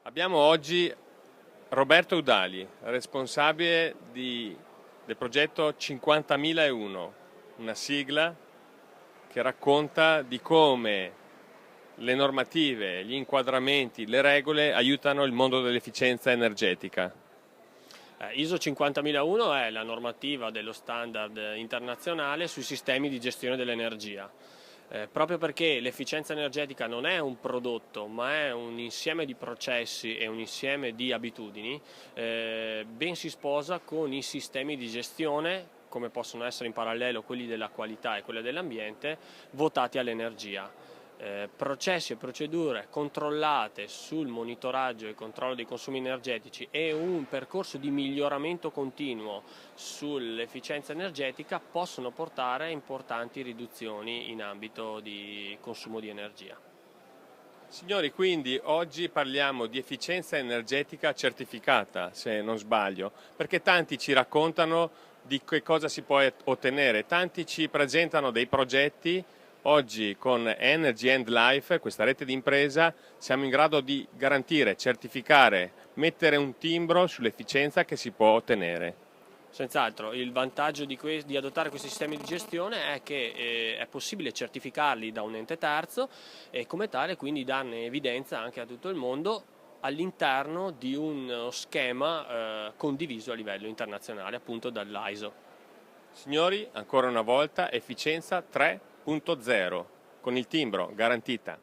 Abbiamo oggi Roberto Udali, responsabile del progetto 50.001, una sigla che racconta di come le normative, gli inquadramenti, le regole aiutano il mondo dell'efficienza energetica. ISO 50001 è la normativa dello standard internazionale sui sistemi di gestione dell'energia. Proprio perché l'efficienza energetica non è un prodotto, ma è un insieme di processi e un insieme di abitudini, ben si sposa con i sistemi di gestione, come possono essere in parallelo quelli della qualità e quelli dell'ambiente, votati all'energia. Processi e procedure controllate sul monitoraggio e controllo dei consumi energetici e un percorso di miglioramento continuo sull'efficienza energetica possono portare a importanti riduzioni in ambito di consumo di energia. Signori, quindi oggi parliamo di efficienza energetica certificata, se non sbaglio, perché tanti ci raccontano di che cosa si può ottenere, tanti ci presentano dei progetti. Oggi con Energy End Life, questa rete di impresa, siamo in grado di garantire, certificare, mettere un timbro sull'efficienza che si può ottenere. Senz'altro, il vantaggio di adottare questi sistemi di gestione è che è possibile certificarli da un ente terzo e come tale quindi darne evidenza anche a tutto il mondo all'interno di uno schema condiviso a livello internazionale, appunto dall'ISO. Signori, ancora una volta, efficienza 3.0, con il timbro garantita.